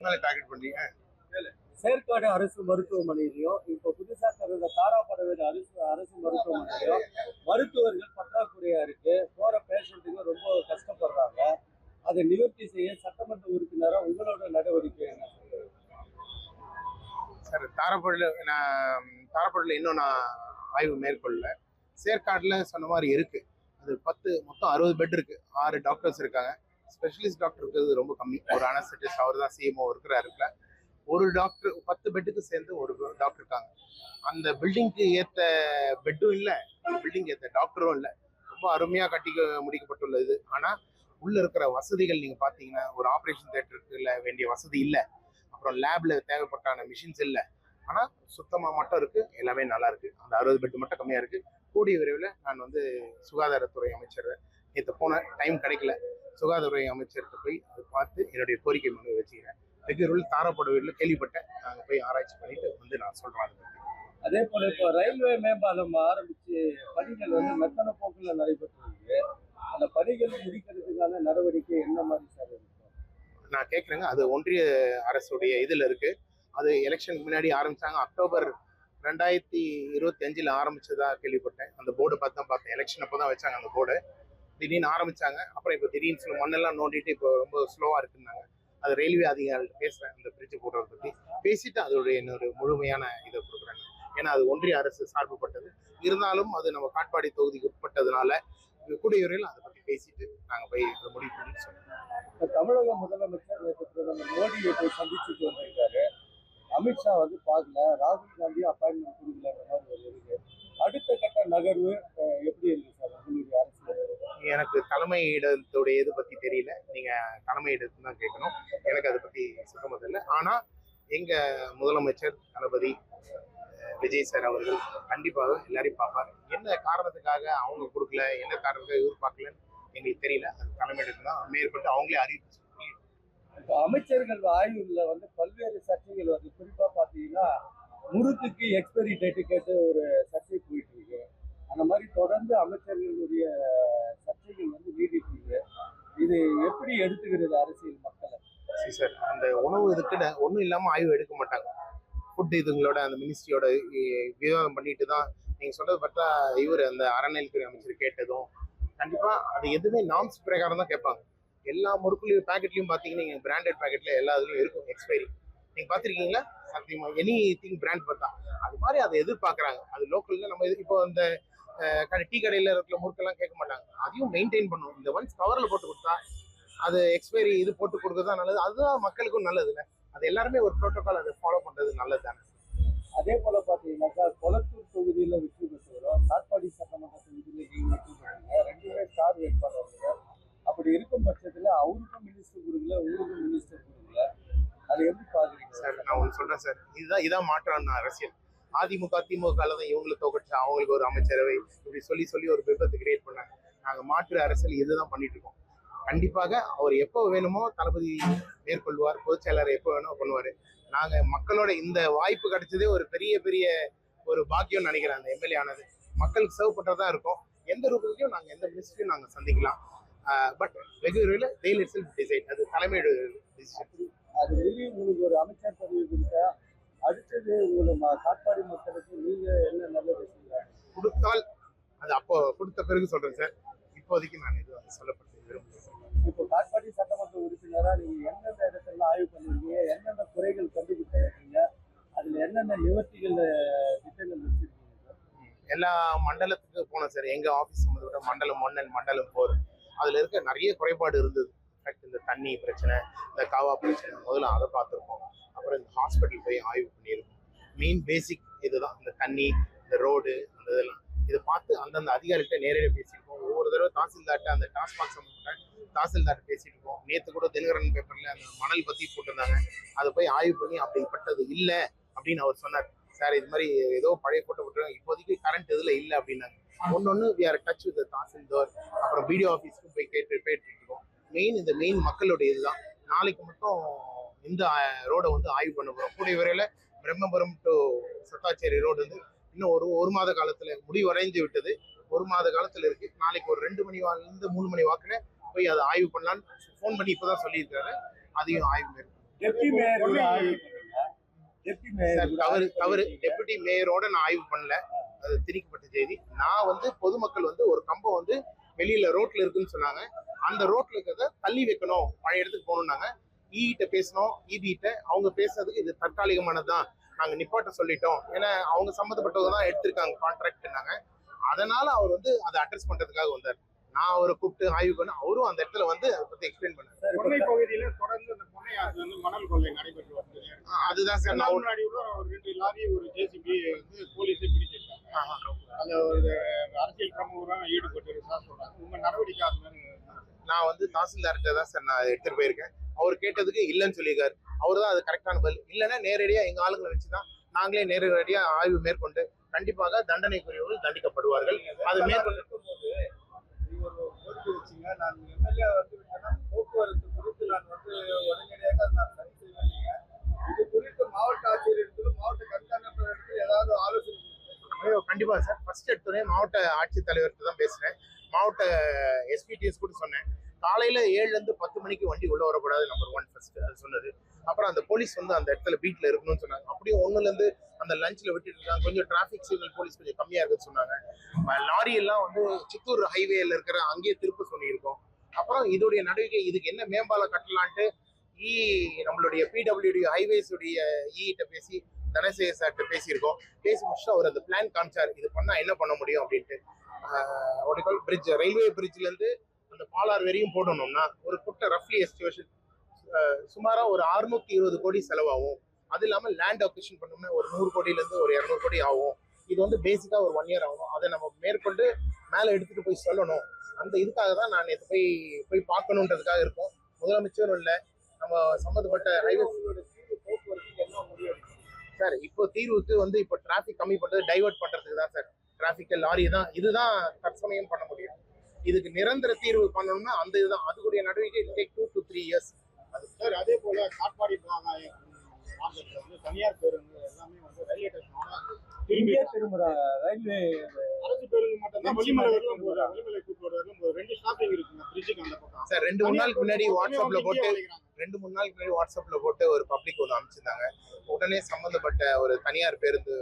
Target பண்றீங்க. செயற்காடு அரசு மருத்துவமனையிலையும் இப்போ புதுசா திறந்த தாராபுரம் அரசு மருத்துவமனையிலையும் மருத்துவர்கள் பற்றாக்குறையா இருக்கு. போற பேஷண்ட்டுங்க ரொம்ப கஷ்டப்படுறாங்க. அதை நிவர்த்தி செய்ய சட்டமன்ற உறுப்பினரா உங்களோட நடவடிக்கை என்ன? சார், தாராபுரத்தில் இன்னும் நான் ஆய்வு மேற்கொள்ளல. செயற்காடுல சொன்ன மாதிரி இருக்கு. அது மொத்தம் 60 பெட் இருக்கு. 6 டாக்டர்ஸ் இருக்காங்க. ஸ்பெஷலிஸ்ட் டாக்டர் இருக்கிறது ரொம்ப கம்மி. ஒரு அனஸ்தட்டிஸ்ட் அவர் தான் சிஎம்ஓ இருக்கிறாரு. ஒரு டாக்டர் 10 பெட்டுக்கு சேர்ந்து ஒரு டாக்டர் இருக்காங்க. அந்த பில்டிங்க்கு ஏற்ற பெட்டும் இல்லை, பில்டிங் ஏற்ற டாக்டரும் இல்லை. ரொம்ப அருமையா கட்டி முடிக்கப்பட்டுள்ள இது. ஆனா உள்ள இருக்கிற வசதிகள் நீங்க பாத்தீங்கன்னா, ஒரு ஆப்ரேஷன் தியேட்டருக்கு வேண்டிய வசதி இல்லை. அப்புறம் லேப்ல தேவைப்பட்டான மிஷின்ஸ் இல்லை. ஆனா சுத்தமா மட்டும் இருக்கு. எல்லாமே நல்லா இருக்கு. அந்த 60 பெட் மட்டும் கம்மியா இருக்கு. கூடிய விரைவில் நான் சுகாதாரத்துறை அமைச்சர் நேற்று போன டைம் கிடைக்கல. சுகாதாரத்துறை அமைச்சர்கிட்ட போய் அதை பார்த்து என்னுடைய கோரிக்கை மனு வச்சுக்கிறேன். வெகு விரைவில் தாராபுரம் கேள்விப்பட்டேன். நாங்கள் போய் ஆராய்ச்சி பண்ணிட்டு நான் சொல்றேன் அதை பற்றி. அதே போல இப்போ ரயில்வே மேம்பாலம் ஆரம்பிச்சு பணிகள் மெத்தன போக்குல நடைபெற்றிருக்கு. அந்த பணிகள் முடிக்கிறதுக்கான நடவடிக்கை என்ன மாதிரி சார் இருக்கும்? நான் கேட்குறேங்க. அது ஒன்றிய அரசுடைய இதுல இருக்கு. அது எலெக்ஷனுக்கு முன்னாடி ஆரம்பிச்சாங்க. அக்டோபர் 2025 ஆரம்பிச்சதா கேள்விப்பட்டேன். அந்த போர்டு பார்த்தேன். எலெக்ஷன் அப்போதான் வச்சாங்க அந்த போர்டு. திடீர்னு ஆரம்பிச்சாங்க. அப்புறம் இப்போ திடீர்னு மண்ணெல்லாம் நோண்டிட்டு இப்போ ரொம்ப ஸ்லோவா இருக்குன்னாங்க. அது ரயில்வே அதிகாரிகள் பேசுறேன். அந்த பிரிட்ஜ் போடுறத பத்தி பேசிட்டு அதோடைய இன்னொரு முழுமையான இதை கொடுக்குறாங்க. ஏன்னா அது ஒன்றிய அரசு சார்புப்பட்டது. இருந்தாலும் அது நம்ம காட்பாடி தொகுதிக்கு உட்பட்டதுனால கூடிய வரையில் அதை பத்தி பேசிட்டு நாங்க போய் அதை முடிவு பண்ணி சொல்றோம். தமிழக முதலமைச்சர் பிரதமர் மோடியை போய் சந்திச்சுட்டு வந்திருக்காரு. அமித்ஷா பார்க்கல, ராகுல் காந்தி அப்பாயின்மெண்ட் கொடுக்கல இருக்கு. அடுத்த கட்ட நகர்வு எப்படி இருக்கு சார் உங்களுடைய அரசியல்? எனக்கு தலைமையிடத்துடைய இது பத்தி தெரியல. நீங்க தலைமையிடத்து தான் கேட்கணும். எனக்கு அதை பத்தி சுத்தமா தெரியல. ஆனா எங்க முதலமைச்சர் தளபதி விஜய் சார் அவர்கள் கண்டிப்பாக எல்லாரையும் பார்ப்பாரு. என்ன காரணத்துக்காக அவங்க கொடுக்கல, என்ன காரணத்துக்காக இவர் பார்க்கலன்னு எங்களுக்கு தெரியல. அது தலைமையிடத்து தான் மேற்கொண்டு அவங்களே அறிவிச்சு. இப்போ அமைச்சர்கள் ஆய்வுல பல்வேறு சர்ச்சைகள் குறிப்பா பாத்தீங்கன்னா முறுக்குக்கு எக்ஸ்பைரி டேட்டு கேட்டு ஒரு சர்ச்சை போயிட்டு இருக்கு. அந்த மாதிரி தொடர்ந்து அமைச்சர்களுடைய சர்ச்சைகள் நீடிட்டு இருக்கு. இது எப்படி எடுத்துக்கிறது அரசியல் மக்களை? சார், அந்த உணவு இதுக்குன்னு ஒன்றும் இல்லாம ஆய்வு எடுக்க மாட்டாங்க. ஃபுட் இதுங்களோட அந்த மினிஸ்ட்ரியோட விவாதம் பண்ணிட்டு தான் நீங்க சொல்றது பார்த்தா இவர் அந்த அறநிலைத்துறை அமைச்சர் கேட்டதும் கண்டிப்பா அது எதுவுமே நாம்ஸ் பிரகாரம் தான் கேட்பாங்க. எல்லா முறுக்குலையும் பேக்கெட்லயும் பாத்தீங்கன்னா நீங்க பிராண்டட் பேக்கெட்ல எல்லா இதுலயும் இருக்கும் எக்ஸ்பைரி. நீங்க பாத்திருக்கீங்களா? சத்தியமா எனி திங் பிராண்ட் பார்த்தா அது மாதிரி அதை எதிர்பார்க்கறாங்க. அது லோக்கல்ல நம்ம இப்போ அந்த டீ கடையில இருக்கிற முறுக்கெல்லாம் கேட்க மாட்டாங்க. அதையும் மெயின்டைன் பண்ணும். இந்த ஒன்ஸ் கவர்ல போட்டு கொடுத்தா அது எக்ஸ்பைரி இது போட்டு கொடுக்கறதுதான் நல்லது. அதுதான் மக்களுக்கும் நல்லதுங்க. அது எல்லாருமே ஒரு ப்ரோட்டோகால் அதை ஃபாலோ பண்றது நல்லது தானே. அதே போல பாத்தீங்கன்னாக்கா கொளத்தூர் தொகுதியில வெற்றி பெற்றவரும் காட்பாடி சட்டமன்ற தொகுதியில நீங்க வெற்றி பெற்றீங்க. 2 பேர் ஸ்டார் வேட்பாளர்கள். அப்படி இருக்கும் பட்சத்துல அவருக்கும் மினிஸ்டர் கொடுக்கல, உங்களுக்கும் மினிஸ்டர் கொடுக்கல. அதை எப்படி பாக்குறீங்க சார்? நான் ஒன்று சொல்றேன் சார். இதான் மாற்றம் அரசியல். அதிமுக திமுக தான் இவங்களை தோக்கடிச்சு அவங்களுக்கு ஒரு அமைச்சரவை இப்படி சொல்லி ஒரு விபத்து கிரியேட் பண்ணாங்க. நாங்க மாற்று அரசியல் இதுதான் பண்ணிட்டு இருக்கோம். கண்டிப்பாக அவர் எப்போ வேணுமோ தளபதி மேற்கொள்வார். பொதுச் செயலாளர் எப்போ வேணுமோ பண்ணுவாரு. நாங்க மக்களோட இந்த வாய்ப்பு கிடைச்சதே ஒரு பெரிய ஒரு பாக்கியம் நினைக்கிறேன். அந்த எம்எல்ஏ ஆனது மக்களுக்கு சர்வ் பண்றதா இருக்கும். எந்த ரூபத்தையும் நாங்க எந்த மினிஸ்ட்ரியும் நாங்க சந்திக்கலாம். பட் வெகு விரைவில் தேல் இட் செல்ஃப் டிசைட். அது தலைமையோட டிசிஷன். அது மீறி உங்களுக்கு ஒரு அமைச்சர் பதவி கொடுத்தா அடுத்தது உங்களுக்கு காட்பாடி மக்களுக்கு நீங்க என்ன நல்லது செய்யலாம் கொடுத்தால் அது அப்போ கொடுத்த பிறகு சொல்றேன் சார். இப்போதைக்கு நான் எதுவும் சொல்லப்பட்டு விரும்புகிறேன். இப்போ காட்பாடி சட்டமன்ற உறுப்பினரா நீங்க எந்தெந்த இடத்துல ஆய்வு பண்ணிருக்கீங்க, எந்தெந்த குறைகள் கண்டுபிடிச்சிருக்கீங்க, அதுல என்னென்ன நிவர்த்திகள் திட்டங்கள் வச்சிருக்கீங்க? எல்லா மண்டலத்துக்கு போனோம் சார். எங்க ஆபீஸ் சம்பந்தப்பட்ட மண்டலம் 1 and மண்டலம் 4 அதுல இருக்க நிறைய குறைபாடு இருந்தது. இந்த தண்ணி பிரச்சனை, இந்த காவா பிரச்சனை, முதல்ல அதை பார்த்துருக்கோம். அப்புறம் இந்த ஹாஸ்பிட்டல் போய் ஆய்வு பண்ணியிருக்கோம். மெயின் பேசிக் இதுதான். இந்த தண்ணி, இந்த ரோடு, அந்த இதெல்லாம் இதை பார்த்து அந்தந்த அதிகாரிகிட்ட நேரடியாக பேசியிருக்கோம். ஒவ்வொரு தடவை தாசில்தார்ட்ட அந்த டாஸ்மாக் சம்பந்தப்பட்ட தாசில்தார்ட்ட பேசிட்டு இருக்கோம். நேற்று கூட தினகரன் பேப்பர்ல அந்த மணல் பத்தி போட்டிருந்தாங்க. அதை போய் ஆய்வு பண்ணி அப்படிப்பட்டது இல்லை அப்படின்னு அவர் சொன்னார். சார், இது மாதிரி ஏதோ பழைய போட்டோ போட்டுருக்காங்க, இப்போதைக்கு கரண்ட் இதுல இல்லை அப்படின்னாங்க. ஒன்னொன்னு we are touch with tahsildar. அப்புறம் பிடிஓ ஆஃபீஸ்க்கும் போய் கேட்டு இருக்கோம். இந்த மெயின் மக்களுடைய இதுதான். நாளைக்கு மட்டும் இந்த ரோடை ஆய்வு பண்ண போறோம். கூடிய விரைவில் பிரம்மபுரம் டு சத்தாச்சேரி ரோடு இன்னும் ஒரு மாத காலத்துல முடிவடைந்து விட்டது. 1 மாத காலத்துல இருக்கு. நாளைக்கு ஒரு 2 மணி வாக்கிலிருந்து 3 மணி வாக்குல போய் அதை ஆய்வு பண்ணலான்னு ஃபோன் பண்ணி இப்பதான் சொல்லியிருக்காரு. அதையும் ஆய்வு மேற்கொள்ளும். டெப்டி மேயர் கூட ஆய்வு பண்ணுங்க. டெப்டி மேயர் கூட தவறு ஆய்வு தவறு பண்ணிருக்கீங்க. டெபுட்டி மேயரோட நான் ஆய்வு பண்ணல. அது திரிக்கப்பட்ட செய்தி. நான் பொதுமக்கள் ஒரு கம்பம் வெளியில ரோட்ல இருக்குன்னு சொன்னாங்க. அந்த ரோட்ல இருக்கிறத தள்ளி வைக்கணும், பழைய இடத்துக்கு போகணும்னாங்க. ஈகிட்ட பேசணும், ஈபிகிட்ட அவங்க பேசுறதுக்கு இது தற்காலிகமானதுதான், நாங்க நிப்பாட்ட சொல்லிட்டோம், ஏன்னா அவங்க சம்மந்தப்பட்டவங்க தான் எடுத்திருக்காங்க கான்ட்ராக்ட்னாங்க. அதனால அவர் அதை அட்ரஸ் பண்றதுக்காக வந்தார். நான் அவரை கூப்பிட்டு ஆய்வு பண்ண, அவரும் அந்த இடத்துல அதை பத்தி எக்ஸ்பிளைன் பண்ணாரு. கொள்ளை பகுதியில தொடர்ந்து அந்த பொன்னை ஆற்றுல மணல் கொள்ளை நடைபெற்று வருது. அதுதான் சார் நான் முன்னாடி கூட ஒரு 2 லாரி ஒரு ஜேசிபி போலீஸே பிடிச்சிருக்காங்க. அந்த ஒரு அரசியல் பிரமுகராக ஈடுபட்டு சொல்றாங்க. உங்க நடவடிக்கை அது மாதிரி? நான் தாசில்தார்கிட்ட தான் சார் நான் எடுத்துட்டு போயிருக்கேன். அவர் கேட்டதுக்கு இல்லைன்னு சொல்லியிருக்காரு. அவரு தான் அது கரெக்டான பதில். இல்லைன்னா நேரடியா எங்க ஆளுங்களை வச்சுதான் நாங்களே நேரடியா ஆய்வு மேற்கொண்டு கண்டிப்பாக தண்டனைக்குரியவர்கள் தண்டிக்கப்படுவார்கள். அது மேற்கொண்டு ஒரு கோரிக்கை வச்சுங்க. நான் எம்எல்ஏ விட்டேன்னா போக்குவரத்து குறித்து நான் உடனடியாக நான் சரி செய்வேன். நீங்க இது குறித்து மாவட்ட ஆட்சியர் இடத்துல மாவட்ட கண்காணிப்பாளர் இடத்துல ஏதாவது ஆலோசனை கண்டிப்பா சார். ஃபர்ஸ்ட் எடுத்தோடனே மாவட்ட ஆட்சித்தலைவர்கிட்ட தான் பேசினேன். மாவட்ட எஸ்பிடிஎஸ் கூட சொன்னேன். காலையில 7ல இருந்து 10 மணிக்கு வண்டி உள்ள வரக்கூடாது, நம்பர் 1 ஃபர்ஸ்ட் அது சொன்னது. அப்புறம் அந்த போலீஸ் அந்த இடத்துல பீட்ல இருக்கணும்னு சொன்னாங்க. அப்படியும் 1ல இருந்து அந்த லஞ்ச்ல விட்டுட்டு இருக்காங்க. கொஞ்சம் டிராபிக் சிக்னல் போலீஸ் கொஞ்சம் கம்மியா இருக்குன்னு சொன்னாங்க. லாரி எல்லாம் சித்தூர் ஹைவேல இருக்கிற அங்கேயே திருப்ப சொல்லியிருக்கோம். அப்புறம் இதோடைய நடவடிக்கை, இதுக்கு என்ன மேம்பாலம் கட்டலான்ட்டு நம்மளுடைய பிடபிள்யூடி ஹைவேஸ் உடைய கிட்ட பேசி தனசேகர் சார்கிட்ட பேசியிருக்கோம். பேசி முடிச்சுட்டு அவர் அந்த பிளான் காமிச்சார், இது பண்ணா என்ன பண்ண முடியும் அப்படின்ட்டு. பிரிட்ஜ், ரயில்வே பிரிட்ஜ்ல இருந்து அந்த பாலார் வரையும் போடணும்னா ஒரு குட்ட ரஃப்லி எஸ்டிமேஷன் சுமாரா ஒரு 620 கோடி செலவாகும். அது இல்லாம லேண்ட் அக்விசிஷன் பண்ணோம்னா ஒரு 100 கோடியில இருந்து ஒரு 200 கோடி ஆகும். இது பேசிக்கா ஒரு 1 இயர் ஆகும். அதை நம்ம மேற்கொண்டு மேல எடுத்துட்டு போய் சொல்லணும். அந்த இதுக்காக தான் நான் போய் பார்க்கணுன்றதுக்காக இருக்கோம். முதலமைச்சரும் இல்லை, நம்ம சம்மந்தப்பட்ட ரயில்வே போக்குவரத்துக்கு என்ன முடியும் சார். இப்போ தீர்வுக்கு இப்போ டிராபிக் கம்மி பண்றது, டைவர்ட் பண்றதுக்கு தான் சார். டிராபிக் லாரி தான், இதுதான் தற்சமயம் பண்ண முடியும். இதுக்கு நிரந்தர தீர்வு பண்ணணும்னா அந்த இதுதான், அதுக்குரிய நடவடிக்கை டேக் 2 to 3 years. அது சார். அதே போல காட்பாடி தனியார் பேருந்து எல்லாமே ரயில்வே ஸ்டேஷனோட திரும்புறாங்க. ரயில்வே அரசு பேருந்து மட்டும்தான் வெளிமலை வரலும் வெளிமலை கூட்டு வரலும் 2 ஸ்டாப்பிங் இருக்குங்க பிரிட்ஜுக்கு அந்த பக்கம் சார். 2-3 நாளுக்கு முன்னாடி வாட்ஸ்அப்ல போட்டு ஒரு பப்ளிக் அனுப்பிச்சிருந்தாங்க. உடனே சம்பந்தப்பட்ட ஒரு தனியார் பேருந்து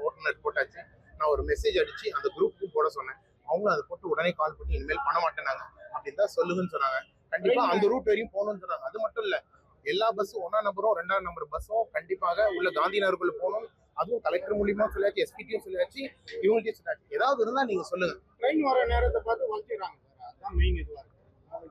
ஓட்டுநர் போட்டாச்சு. நான் ஒரு மெசேஜ் அடிச்சு அந்த குரூப்புக்கு போட சொன்னேன். அவங்களும் அதை போட்டு உடனே கால் பண்ணி இனிமேல் பண்ண மாட்டேனாங்க அப்படின்னு தான் சொல்லுங்கன்னு சொன்னாங்க. கண்டிப்பா அந்த ரூட் வரையும் போகணும்னு சொன்னாங்க. அது மட்டும் இல்ல, எல்லா பஸ்ஸும் 1ஆம் நம்பரும் 2ஆம் நம்பர் பஸ்ஸும் கண்டிப்பாக உள்ள காந்தி நகருக்குள்ள போகணும். அதுவும் கலெக்டர் மூலியமா சொல்லியாச்சு, எஸ்பிடியும் சொல்லியாச்சு, இவங்கள்ட்டையும் சொல்லியாச்சு. ஏதாவது இருந்தா நீங்க சொல்லுங்க. ட்ரெயின் வர நேரத்தை பார்த்து வளர்த்திடுறாங்க சார். அதுதான் மெயின் இதுவா இருக்கு.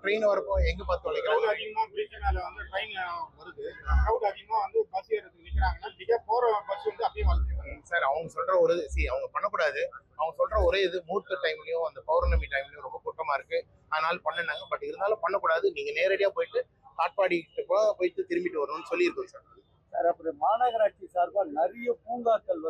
ட்ரெயின் வரப்போ எங்க பார்த்து வளைக்கிறாங்க? அதிகமா பிரிட்ஜ் மேல ட்ரெயின் வருது, கிரௌட் அதிகமா பஸ் ஏறதுக்கு நிக்கிறாங்கன்னா திக போற பஸ் அப்படியே வளர்த்திடுறாங்க சார். அவங்க சொல்ற ஒரு அவங்க பண்ணக்கூடாது. அவங்க சொல்ற ஒரே இது, முகூர்த்த டைம்லயும் அந்த பௌர்ணமி டைம்லயும் ரொம்ப கூட்டமா இருக்கு, அதனால பண்ணுனாங்க. பட் இருந்தாலும் பண்ணக்கூடாது. நீங்க நேரடியா போயிட்டு காட்பாடி போயிட்டு திரும்பிட்டு வரணும்னு சொல்லியிருக்கோம் சார். சார், அப்புறம் மாநகராட்சி சார்பா நிறைய பூங்காக்கள்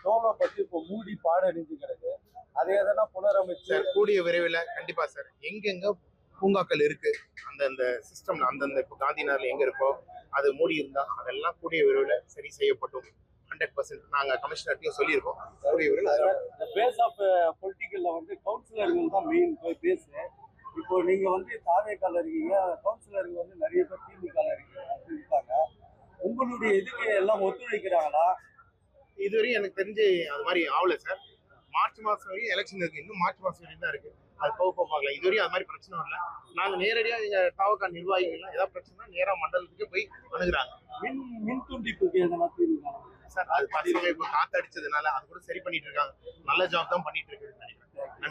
டோலப்பட்டு இப்போ மூடி பாடணிஞ்சு கிடக்கு. அதை எதனா புனரமைச்சு சார் கூடிய விரைவில் கண்டிப்பா சார் எங்கெங்க பூங்காக்கள் இருக்கு அந்தந்த சிஸ்டம்ல அந்தந்த இப்போ காந்தி நகர்ல எங்க இருக்கோ அது மூடி இருந்தா அதெல்லாம் கூடிய விரைவில் சரி செய்யப்படும். 100% நாங்க கமிஷனர்ட்டையும் சொல்லியிருக்கோம். கூடிய விரைவில் பேஸ் ஆஃப் பொலிட்டிக்கல்ல கவுன்சிலர்கள் தான் மெயின் பேஸ். இப்போ நீங்க தாவேக்கால இருக்கீங்க, கவுன்சிலர்கள் நிறைய பேர் திமுக இருக்காங்க. உங்களுடைய இதுக்கு எல்லாம் ஒத்துழைக்கிறாங்களா? இதுவரையும் எனக்கு தெரிஞ்சு அது மாதிரி ஆகல சார். மார்ச் மாசம் வரையும் எலெக்ஷன் இருக்கு, இன்னும் மார்ச் மாசம் வரையும் தான் இருக்கு. அது போக பார்க்கலாம். இதுவரையும் அது மாதிரி பிரச்சனை இல்லை. நாங்க நேரடியா எங்க தாவக்கா நிர்வாகிகள் ஏதாவது பிரச்சனை நேரா மண்டலத்துக்கு போய் அணுகுறாங்க. மின் துண்டிப்புக்கு எதனா தீர்வு சார் அது பசங்க இப்போ காத்து அடிச்சதுனால அது கூட சரி பண்ணிட்டு இருக்காங்க. நல்ல ஜாப் தான் பண்ணிட்டு இருக்கு நினைக்கிறேன்.